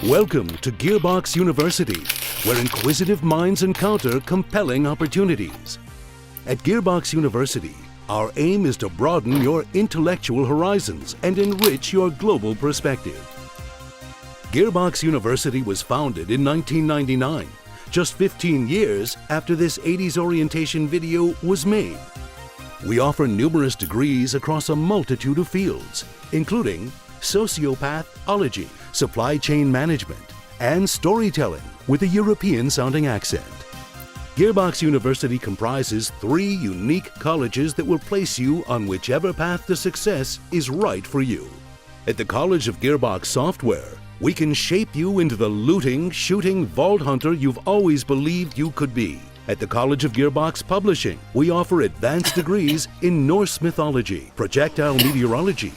Welcome to Gearbox University, where inquisitive minds encounter compelling opportunities. At Gearbox University, our aim is to broaden your intellectual horizons and enrich your global perspective. Gearbox University was founded in 1999, just 15 years after this 80s orientation video was made. We offer numerous degrees across a multitude of fields, including sociopathology, supply chain management, and storytelling with a European-sounding accent. Gearbox University comprises 3 unique colleges that will place you on whichever path to success is right for you. At the College of Gearbox Software, we can shape you into the looting, shooting vault hunter you've always believed you could be. At the College of Gearbox Publishing, we offer advanced degrees in Norse mythology, projectile meteorology,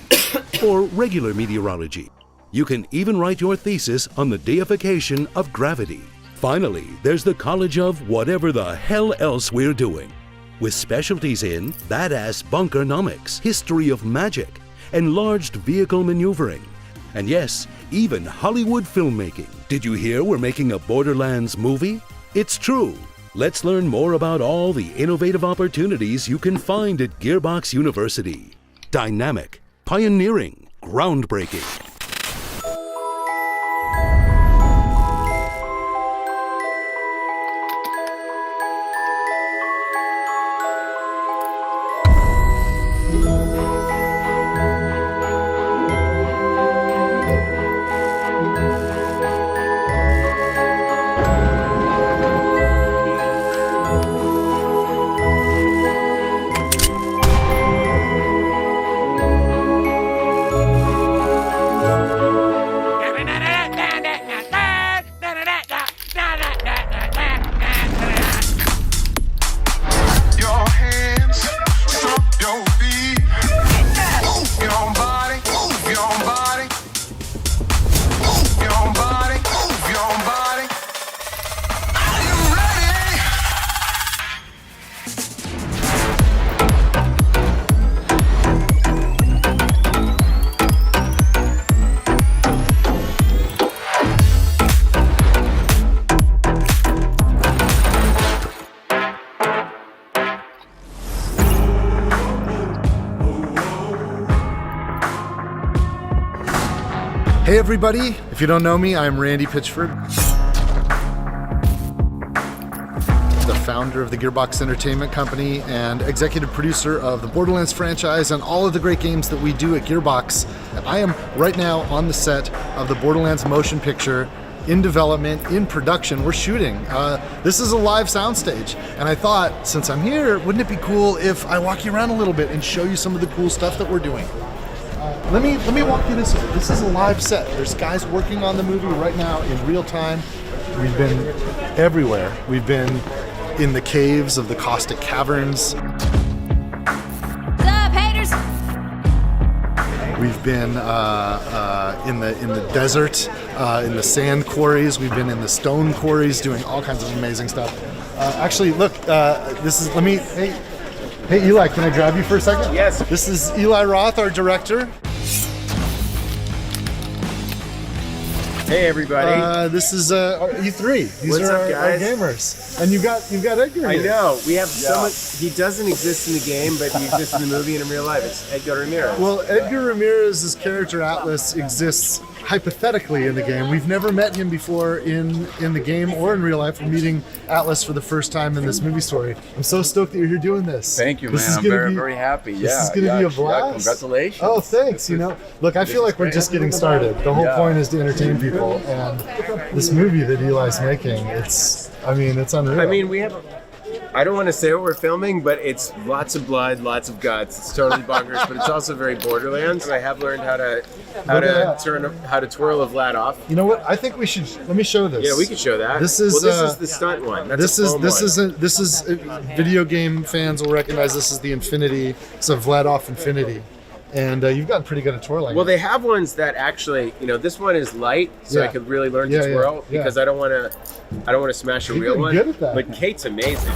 or regular meteorology. You can even write your thesis on the deification of gravity. Finally, there's the College of whatever the hell else we're doing, with specialties in badass bunkernomics, history of magic, enlarged vehicle maneuvering, and yes, even Hollywood filmmaking. Did you hear we're making a Borderlands movie? It's true. Let's learn more about all the innovative opportunities you can find at Gearbox University. Dynamic, pioneering, groundbreaking. Hey everybody, if you don't know me, I'm Randy Pitchford, the founder of the Gearbox Entertainment Company and executive producer of the Borderlands franchise and all of the great games that we do at Gearbox. I am right now on the set of the Borderlands motion picture, in development, in production. We're shooting. This is a live soundstage, and I thought, since I'm here, wouldn't it be cool if I walk you around a little bit and show you some of the cool stuff that we're doing? Let me walk you this way. This is a live set. There's guys working on the movie right now in real time. We've been everywhere. We've been in the caves of the caustic caverns. What's up, haters? We've been in the desert, in the sand quarries. We've been in the stone quarries, doing all kinds of amazing stuff. Actually, look. This is. Let me. Hey, Eli, can I grab you for a second? Yes. This is Eli Roth, our director. Hey everybody. This is you three. These What's are up, our guys? gamers. And you've got Edgar I here. know. We have so much. He doesn't exist in the game, but he exists in the movie and in real life. It's Edgar Ramirez. Well, Edgar Ramirez's character Atlas exists hypothetically in the game. We've never met him before in the game or in real life. We're meeting Atlas for the first time in this movie story. I'm so stoked that you're here doing this. Thank you, This man. is I'm gonna very, be- very happy. This is going to be a blast. Congratulations. Oh, thanks. You know, look, I feel like we're just getting started. The whole point is to entertain people, and this movie that Eli's making, it's unreal. I mean, we have. I don't want to say what we're filming, but it's lots of blood, lots of guts. It's totally bonkers, but it's also very Borderlands. I have learned how to twirl a Vlad off. You know what? I think we should. Let me show this. Yeah, we could show that. This is the stunt one. That's This a is foam this one. is video game fans will recognize this as the Infinity. It's a Vlad off Infinity. And you've gotten pretty good at twirling. Well, they have ones that actually, this one is light, so I could really learn to twirl because I don't want to smash a real one. Good at that. But Kate's amazing.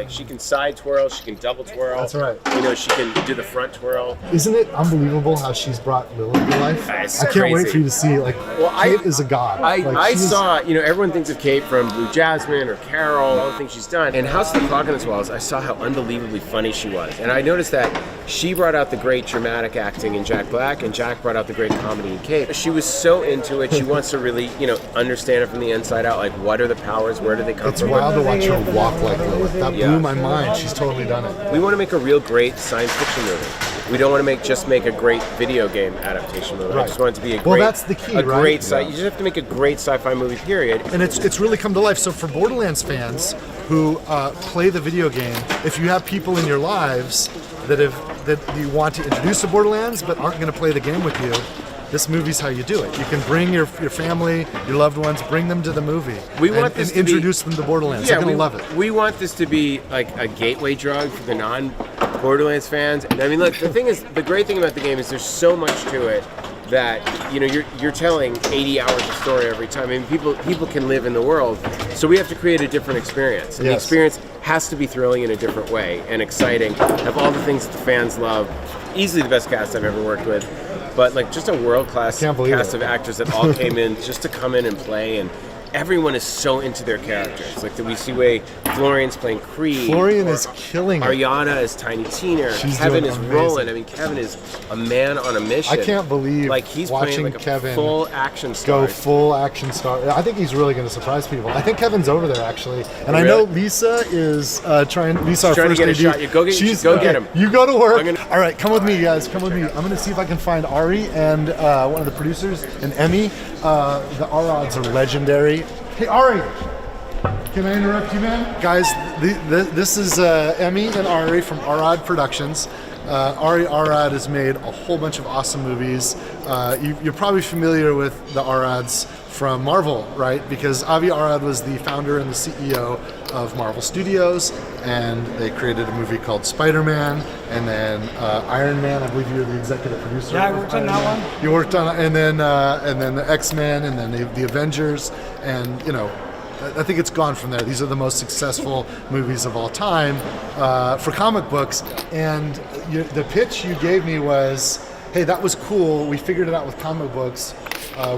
She can side twirl, she can double twirl. That's right. She can do the front twirl. Isn't it unbelievable how she's brought Lily to life? I can't wait for you to see. Kate is a god. I saw, everyone thinks of Kate from Blue Jasmine or Carol, all the things she's done. And House of the Clock on the Swallows, I saw how unbelievably funny she was. And I noticed that she brought out the great dramatic acting in Jack Black, and Jack brought out the great comedy in Kate. She was so into it. She wants to really, understand it from the inside out. Like, what are the powers? Where do they come from? It's wild to watch her walk like Lilith. That blew my mind. She's totally done it. We want to make a real great science fiction movie. We don't want to just make a great video game adaptation movie. Right. I just want it to be a great. Well, that's the key, right? Great you just have to make a great sci-fi movie. Period. And it's really come to life. So for Borderlands fans who play the video game, if you have people in your lives that you want to introduce to Borderlands but aren't going to play the game with you, this movie's how you do it. You can bring your family, your loved ones, bring them to the movie. And introduce them to Borderlands. They're going to love it. We want this to be like a gateway drug for the non-Borderlands fans. And I mean, look, the great thing about the game is there's so much to it that you're telling 80 hours of story every time. I mean, people can live in the world, so we have to create a different experience. And the experience has to be thrilling in a different way and exciting. Have all the things that the fans love. Easily the best cast I've ever worked with, but just a world-class cast of actors that all came in just to come in and play, and everyone is so into their characters. Like, we see way Florian's playing Creed. Florian is killing it. Ariana is Tiny Tina. Kevin is Roland. I mean, Kevin is a man on a mission. I can't believe he's watching playing Kevin full action star. Go full action star. I think he's really going to surprise people. I think Kevin's over there actually, and I Really? know Lisa is trying. Lisa, our Trying to first get a AD, shot. You go get him. You go to work. I'm gonna- All right, come with me, guys. Come with me. I'm going to see if I can find Ari and one of the producers and Emmy. The R-Odds are legendary. Hey, Ari. Can I interrupt you, man? Guys, this is Emmy and Ari from Arad Productions. Ari Arad has made a whole bunch of awesome movies. You're probably familiar with the Arads from Marvel, right? Because Avi Arad was the founder and the CEO of Marvel Studios, and they created a movie called Spider-Man, and then Iron Man. I believe you were the executive producer. Yeah, I worked on that one. You worked on, and then the X-Men, and then the Avengers, and I think it's gone from there. These are the most successful movies of all time for comic books. And the pitch you gave me was, hey, that was cool. We figured it out with comic books.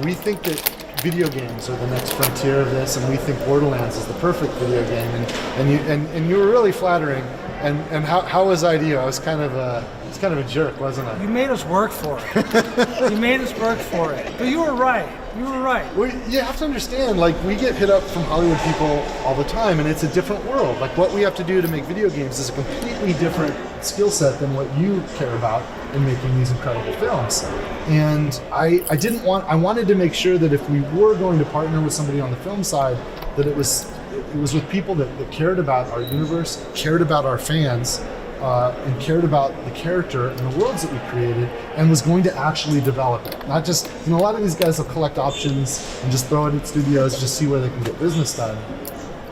We think that video games are the next frontier of this, and we think Borderlands is the perfect video game. And you were really flattering. And how was I to you? I was kind of a jerk, wasn't I? You made us work for it. You made us work for it. But you were right. You were right. Well, you have to understand, we get hit up from Hollywood people all the time, and it's a different world. What we have to do to make video games is a completely different skill set than what you care about in making these incredible films. And I wanted to make sure that if we were going to partner with somebody on the film side, that it was with people that cared about our universe, cared about our fans, and cared about the character and the worlds that we created, and was going to actually develop it. Not just, a lot of these guys will collect options and just throw it at studios, just see where they can get business done.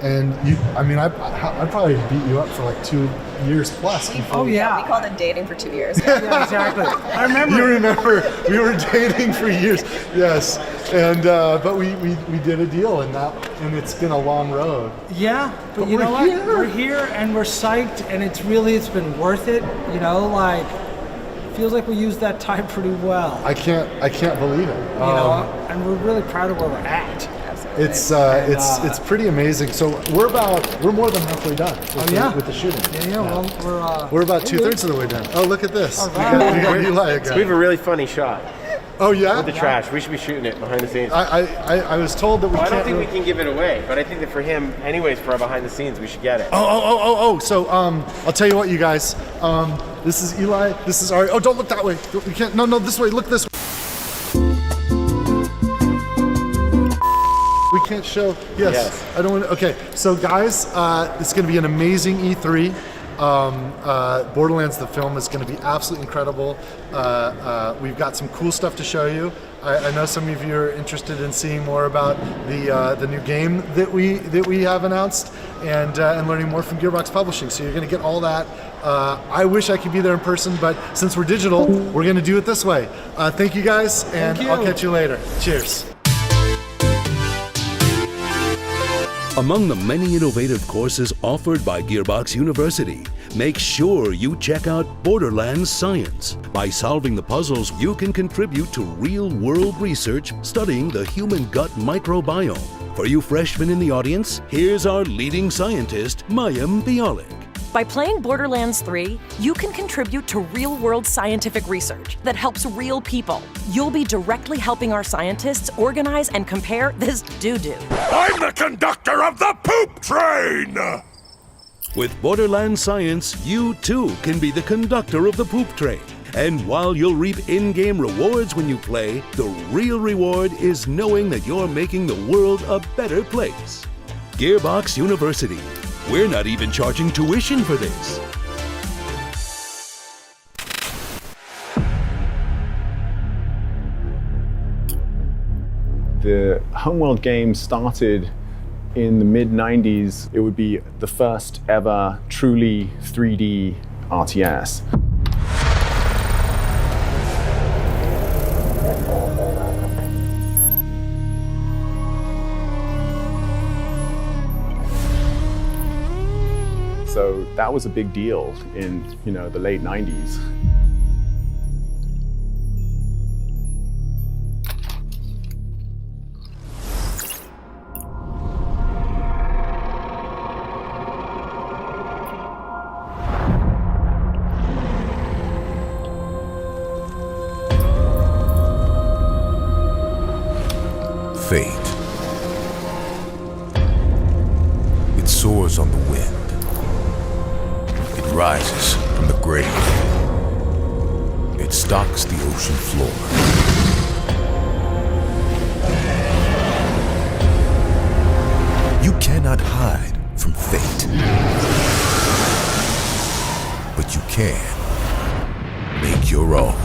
And I probably beat you up for 2 years plus. Oh yeah. We called it dating for 2 years. Yeah, exactly. I remember. You remember, we were dating for years. Yes. And but we did a deal, and it's been a long road. Yeah, but you know what? We're here and we're psyched, and it's been worth it. Feels like we used that time pretty well. I can't believe it. And we're really proud of where we're at. It's pretty amazing. So we're more than halfway done with the shooting. Yeah. Well, we're about 2/3 of the way done. Oh, look at this. All right. We got Eli again. We have a really funny shot. Oh yeah. With the trash. We should be shooting it behind the scenes. I was told that we can't. I don't think we can give it away, but I think that for him, anyways, for our behind the scenes, we should get it. Oh. So I'll tell you what, you guys. This is Eli. This is Ari. Oh, don't look that way. You can't. No, this way. Look this way. We can't show. Yes. I don't want to. Okay. So guys, it's going to be an amazing E3. Borderlands the film is going to be absolutely incredible. We've got some cool stuff to show you. I know some of you are interested in seeing more about the new game that we have announced, and learning more from Gearbox Publishing. So you're going to get all that. I wish I could be there in person, but since we're digital, we're going to do it this way. Thank you guys, and I'll catch you later. Cheers. Among the many innovative courses offered by Gearbox University, make sure you check out Borderlands Science. By solving the puzzles, you can contribute to real-world research studying the human gut microbiome. For you freshmen in the audience, here's our leading scientist, Mayim Bialik. By playing Borderlands 3, you can contribute to real-world scientific research that helps real people. You'll be directly helping our scientists organize and compare this doo-doo. I'm the conductor of the poop train! With Borderlands Science, you too can be the conductor of the poop train. And while you'll reap in-game rewards when you play, the real reward is knowing that you're making the world a better place. Gearbox University. We're not even charging tuition for this. The Homeworld game started in the mid-90s. It would be the first ever truly 3D RTS. So that was a big deal in, the late 90s. Fate. It soars on the wind. It rises from the grave. It stalks the ocean floor. You cannot hide from fate. But you can make your own.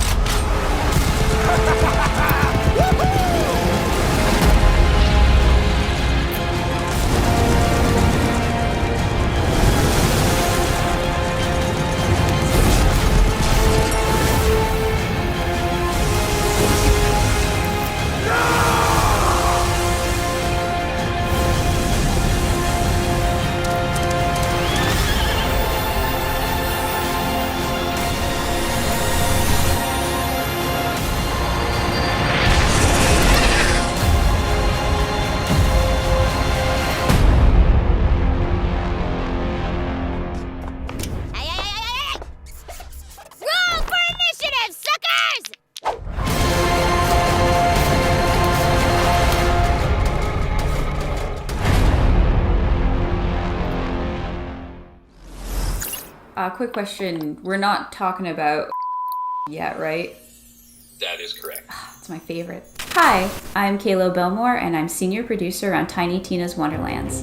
Quick question. We're not talking about yet, right? That is correct. It's my favorite. Hi, I'm Kayla Belmore, and I'm senior producer on Tiny Tina's Wonderlands.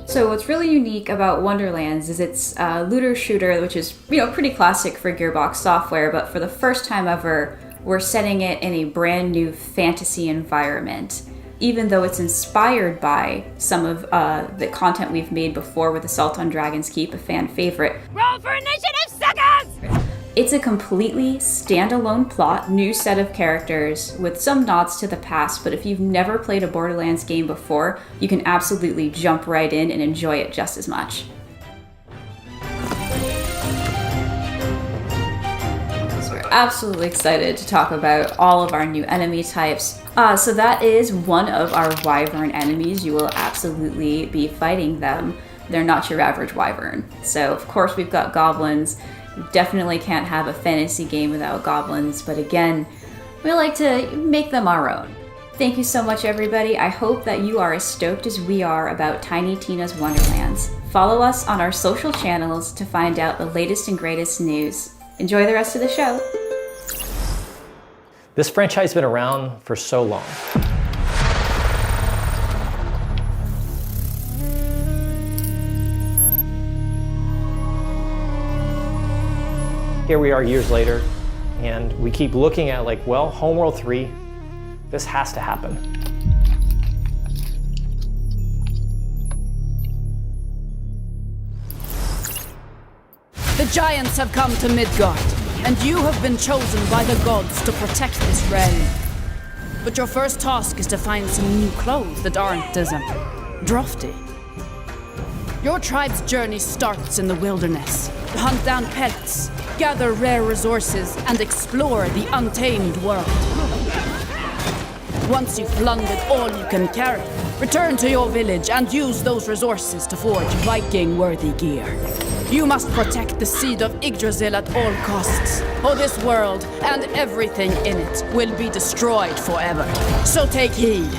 So what's really unique about Wonderlands is it's a looter shooter, which is, pretty classic for Gearbox software, but for the first time ever, we're setting it in a brand new fantasy environment. Even though it's inspired by some of the content we've made before with Assault on Dragon's Keep, a fan favorite. Roll for initiative, suckers! It's a completely standalone plot, new set of characters with some nods to the past, but if you've never played a Borderlands game before, you can absolutely jump right in and enjoy it just as much. So we're absolutely excited to talk about all of our new enemy types. So that is one of our wyvern enemies. You will absolutely be fighting them. They're not your average wyvern. So of course we've got goblins. You definitely can't have a fantasy game without goblins, but again, we like to make them our own. Thank you so much, everybody. I hope that you are as stoked as we are about Tiny Tina's Wonderlands. Follow us on our social channels to find out the latest and greatest news. Enjoy the rest of the show. This franchise has been around for so long. Here we are years later, and we keep looking at like, well, Homeworld 3, this has to happen. The giants have come to Midgard, and you have been chosen by the gods to protect this realm. But your first task is to find some new clothes that aren't as drafty. Your tribe's journey starts in the wilderness. Hunt down pets, gather rare resources, and explore the untamed world. Once you've plundered all you can carry, return to your village and use those resources to forge Viking-worthy gear. You must protect the seed of Yggdrasil at all costs, or this world and everything in it will be destroyed forever. So take heed.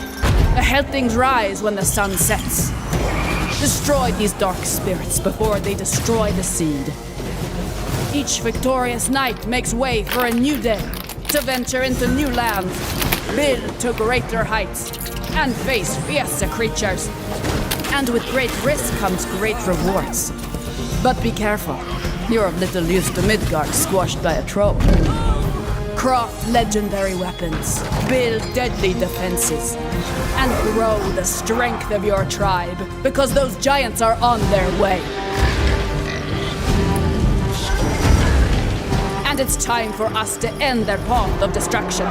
Ahead things rise when the sun sets. Destroy these dark spirits before they destroy the seed. Each victorious knight makes way for a new day, to venture into new lands, build to greater heights, and face fiercer creatures. And with great risk comes great rewards. But be careful, you're of little use to Midgard squashed by a troll. Craft legendary weapons, build deadly defenses, and grow the strength of your tribe, because those giants are on their way. And it's time for us to end their path of destruction.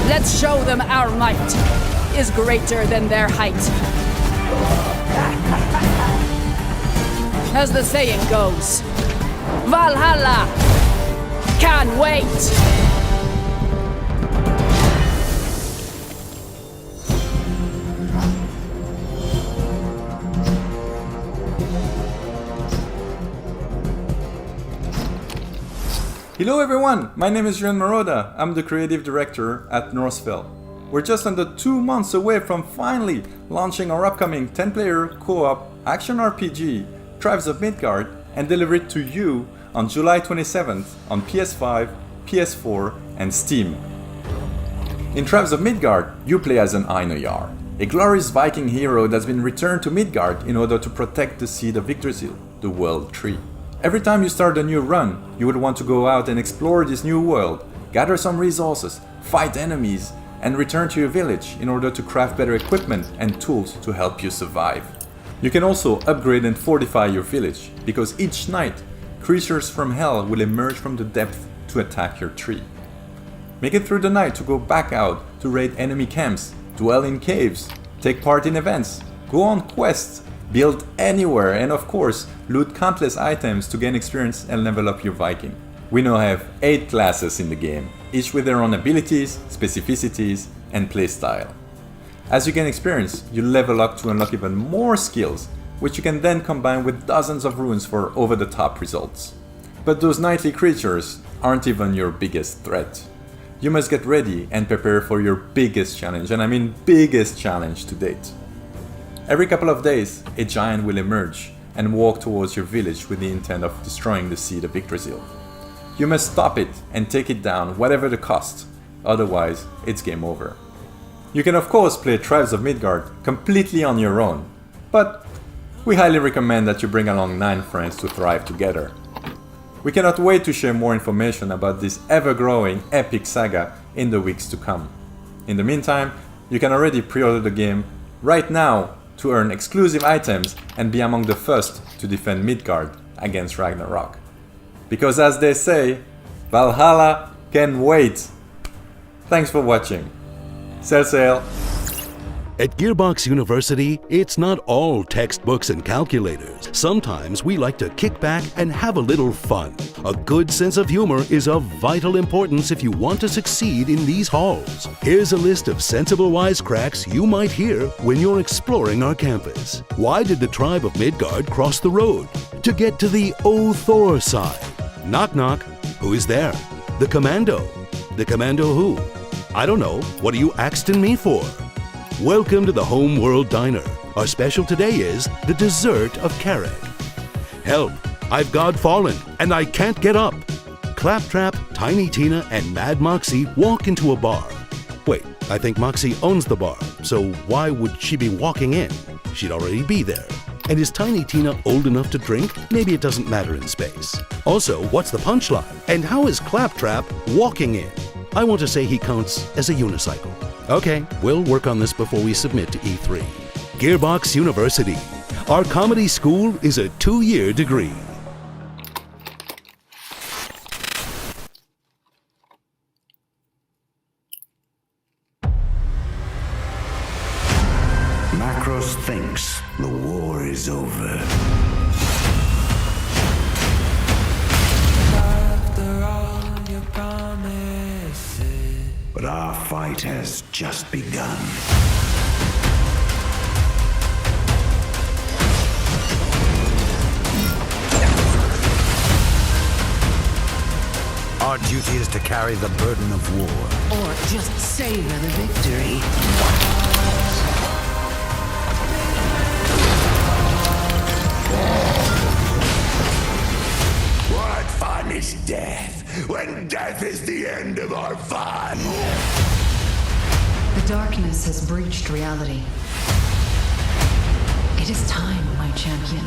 Let's show them our might is greater than their height. As the saying goes, Valhalla! Can't wait! Hello everyone, my name is Juan Maroda. I'm the creative director at Northville. We're just under 2 months away from finally launching our upcoming 10-player co-op action RPG, Tribes of Midgard, and deliver it to you on July 27th on PS5, PS4, and Steam. In Tribes of Midgard, you play as an Einar, a glorious Viking hero that's been returned to Midgard in order to protect the seed of Yggdrasil, the World Tree. Every time you start a new run, you will want to go out and explore this new world, gather some resources, fight enemies, and return to your village in order to craft better equipment and tools to help you survive. You can also upgrade and fortify your village, because each night, creatures from hell will emerge from the depth to attack your tree. Make it through the night to go back out to raid enemy camps, dwell in caves, take part in events, go on quests, build anywhere, and of course, loot countless items to gain experience and level up your Viking. We now have 8 classes in the game, each with their own abilities, specificities, and playstyle. As you gain experience, you level up to unlock even more skills, which you can then combine with dozens of runes for over-the-top results. But those nightly creatures aren't even your biggest threat. You must get ready and prepare for your biggest challenge, and I mean biggest challenge to date. Every couple of days, a giant will emerge and walk towards your village with the intent of destroying the seed of Yggdrasil. You must stop it and take it down, whatever the cost, otherwise it's game over. You can of course play Tribes of Midgard completely on your own, but we highly recommend that you bring along 9 friends to thrive together. We cannot wait to share more information about this ever-growing epic saga in the weeks to come. In the meantime, you can already pre-order the game right now to earn exclusive items and be among the first to defend Midgard against Ragnarok. Because as they say, Valhalla can wait. Thanks for watching. Sail, sail. At Gearbox University, it's not all textbooks and calculators. Sometimes we like to kick back and have a little fun. A good sense of humor is of vital importance if you want to succeed in these halls. Here's a list of sensible wisecracks you might hear when you're exploring our campus. Why did the tribe of Midgard cross the road? To get to the Thor side. Knock knock. Who is there? The commando. The commando who? I don't know. What are you axing me for? Welcome to the Home World Diner. Our special today is the dessert of carrot. Help! I've God fallen and I can't get up. Claptrap, Tiny Tina, and Mad Moxie walk into a bar. Wait, I think Moxie owns the bar, so why would she be walking in? She'd already be there. And is Tiny Tina old enough to drink? Maybe it doesn't matter in space. Also, what's the punchline? And how is Claptrap walking in? I want to say he counts as a unicycle. Okay, we'll work on this before we submit to E3. Gearbox University. Our comedy school is a 2-year degree. Macros thinks the war is over. After all your promises, but our fight has just begun. Our duty is to carry the burden of war. Or just savor the victory. What fun is death, when death is the end of our fun? The darkness has breached reality. It is time, my champion.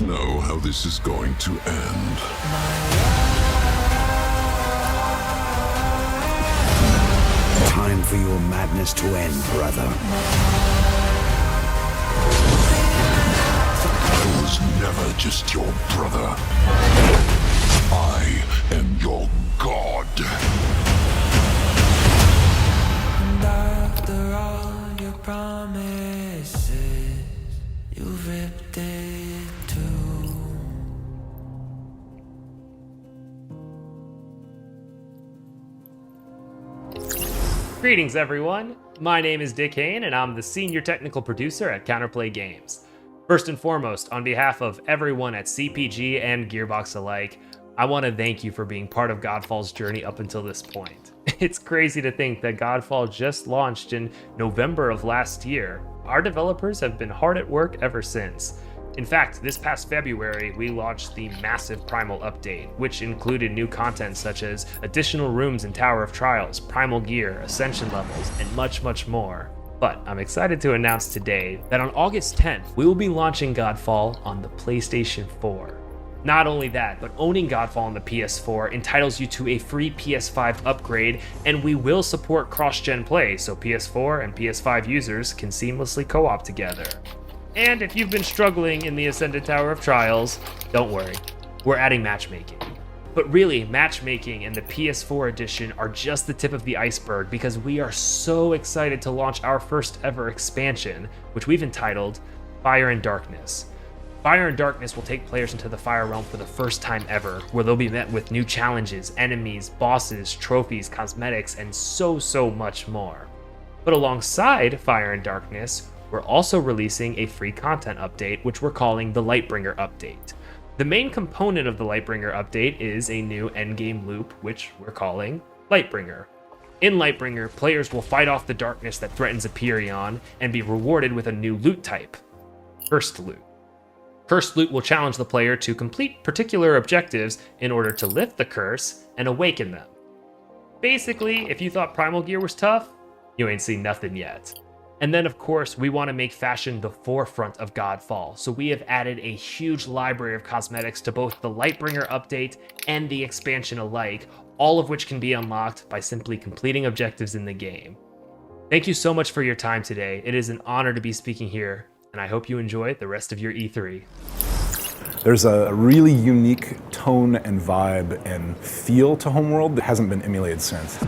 Know how this is going to end. Time for your madness to end, brother. I was never just your brother. I am your god. And after all your promises, you've ripped it too. Greetings everyone, my name is Dick Hayne and I'm the Senior Technical Producer at Counterplay Games. First and foremost, on behalf of everyone at CPG and Gearbox alike, I want to thank you for being part of Godfall's journey up until this point. It's crazy to think that Godfall just launched in November of last year. Our developers have been hard at work ever since. In fact, this past February, we launched the massive Primal update, which included new content such as additional rooms in Tower of Trials, Primal gear, Ascension levels, and much, much more. But I'm excited to announce today that on August 10th, we will be launching Godfall on the PlayStation 4. Not only that, but owning Godfall on the PS4 entitles you to a free PS5 upgrade, and we will support cross-gen play so PS4 and PS5 users can seamlessly co-op together. And if you've been struggling in the Ascended Tower of Trials, don't worry, we're adding matchmaking. But really, matchmaking and the PS4 edition are just the tip of the iceberg because we are so excited to launch our first ever expansion, which we've entitled Fire and Darkness. Fire and Darkness will take players into the Fire Realm for the first time ever, where they'll be met with new challenges, enemies, bosses, trophies, cosmetics, and so much more. But alongside Fire and Darkness, we're also releasing a free content update, which we're calling the Lightbringer update. The main component of the Lightbringer update is a new endgame loop, which we're calling Lightbringer. In Lightbringer, players will fight off the darkness that threatens Empyreon and be rewarded with a new loot type, Cursed Loot. Cursed Loot will challenge the player to complete particular objectives in order to lift the curse and awaken them. Basically, if you thought Primal gear was tough, you ain't seen nothing yet. And then, of course, we want to make fashion the forefront of Godfall, so we have added a huge library of cosmetics to both the Lightbringer update and the expansion alike, all of which can be unlocked by simply completing objectives in the game. Thank you so much for your time today. It is an honor to be speaking here, and I hope you enjoy the rest of your E3. There's a really unique tone and vibe and feel to Homeworld that hasn't been emulated since.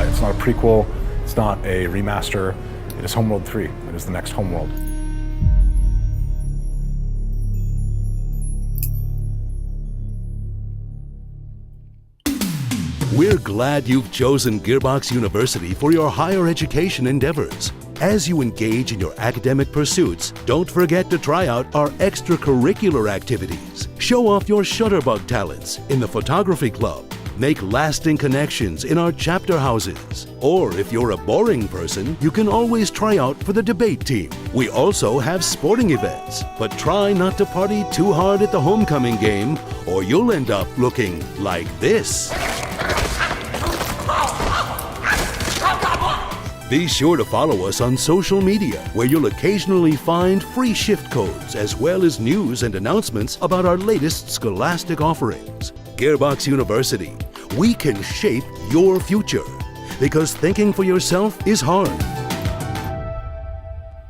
It's not a prequel, it's not a remaster, it is Homeworld 3. It is the next Homeworld. We're glad you've chosen Gearbox University for your higher education endeavors. As you engage in your academic pursuits, don't forget to try out our extracurricular activities. Show off your Shutterbug talents in the photography club. Make lasting connections in our chapter houses. Or if you're a boring person, you can always try out for the debate team. We also have sporting events, but try not to party too hard at the homecoming game or you'll end up looking like this. Be sure to follow us on social media, where you'll occasionally find free shift codes as well as news and announcements about our latest scholastic offerings. Gearbox University, we can shape your future, because thinking for yourself is hard.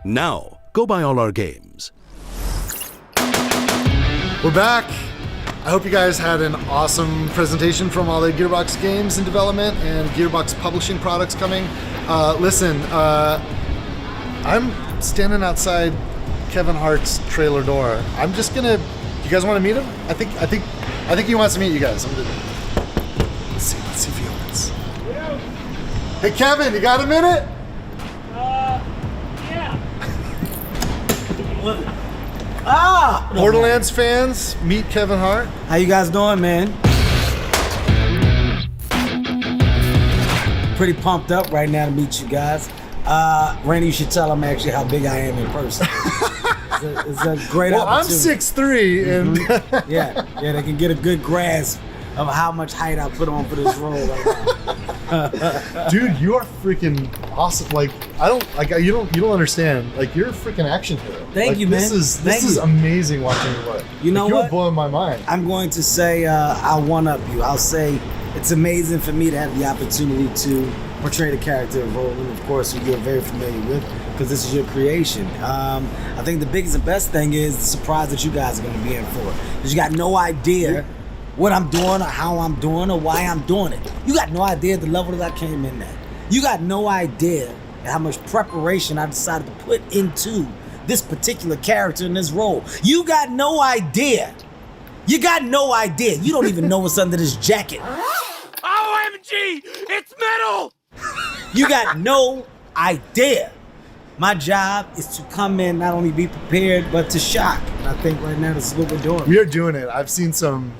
Now, go buy all our games. We're back. I hope you guys had an awesome presentation from all the Gearbox games in development and Gearbox publishing products coming. Listen, I'm standing outside Kevin Hart's trailer door. I'm just gonna. You guys want to meet him? I think he wants to meet you guys. Let's see if he opens. Hey Kevin, you got a minute? Yeah. Borderlands fans, meet Kevin Hart. How you guys doing, man? Pretty pumped up right now to meet you guys. Randy, you should tell them actually how big I am in person. It's a great opportunity. I'm 6'3", and yeah, they can get a good grasp of how much height I put on for this role right now. Dude, you are freaking awesome. Like, you don't understand. Like, you're a freaking action hero. Thank you, man. This is amazing watching you work. You know you're what? blowing my mind. I'm going to say I'll one-up you. I'll say it's amazing for me to have the opportunity to portray the character of Roland, of course, who you're very familiar with, because this is your creation. I think the biggest and best thing is the surprise that you guys are going to be in for. Because you got no idea what I'm doing or how I'm doing or why I'm doing it. You got no idea the level that I came in at. You got no idea how much preparation I decided to put into this particular character in this role. You got no idea. You got no idea. You don't even know what's under this jacket. OMG! It's metal! You got no idea. My job is to come in, not only be prepared, but to shock. And I think right now this is what we're doing. We are doing it. I've seen some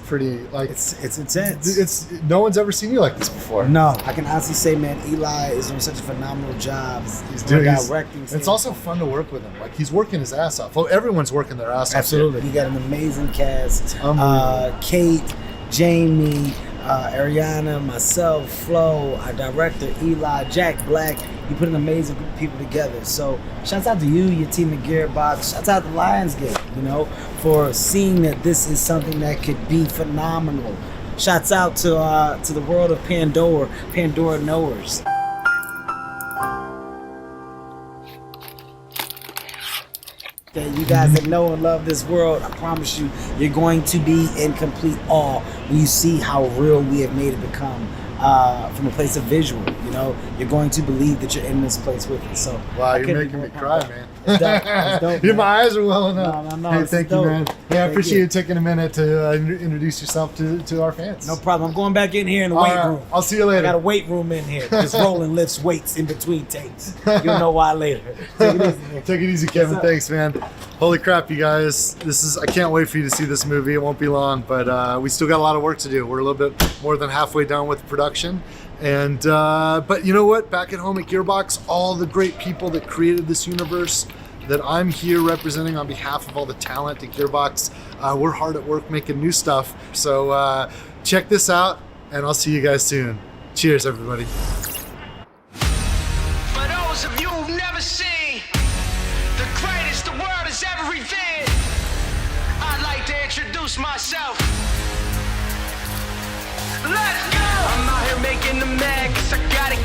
pretty, like, it's intense. It's no one's ever seen you like this before. No, I can honestly say, man, Eli is doing such a phenomenal job. He's directing. It's also fun to work with him. Like, he's working his ass off. Well, everyone's working their ass off. Absolutely. You got an amazing cast. Kate, Jamie, Ariana, myself, Flo, our director, Eli, Jack Black. You put an amazing group of people together. So shouts out to you, your team at Gearbox. Shouts out to Lionsgate, for seeing that this is something that could be phenomenal. Shouts out to the world of Pandora knowers. Okay, you guys that know and love this world, I promise you, you're going to be in complete awe when you see how real we have made it become from a place of visual. You're going to believe that you're in this place with us. So wow, you're making me cry, man. It's dope, My eyes are welling up. No, hey, thank you, man. Hey, I appreciate you taking a minute to introduce yourself to our fans. No problem. I'm going back in here in the weight room. I'll see you later. I got a weight room in here. Just Roland lifts weights in between takes. You'll know why later. Take it easy, man. Take it easy, Kevin. Thanks, man. Holy crap, you guys. I can't wait for you to see this movie. It won't be long, but we still got a lot of work to do. We're a little bit more than halfway done with production. And but you know what? Back at home at Gearbox, all the great people that created this universe that I'm here representing on behalf of all the talent at Gearbox, we're hard at work making new stuff. So check this out, and I'll see you guys soon. Cheers, everybody. For those of you who've never seen the greatest the world has ever revered, I'd like to introduce myself. Let's go! I'm out here making them mad, cause I got it.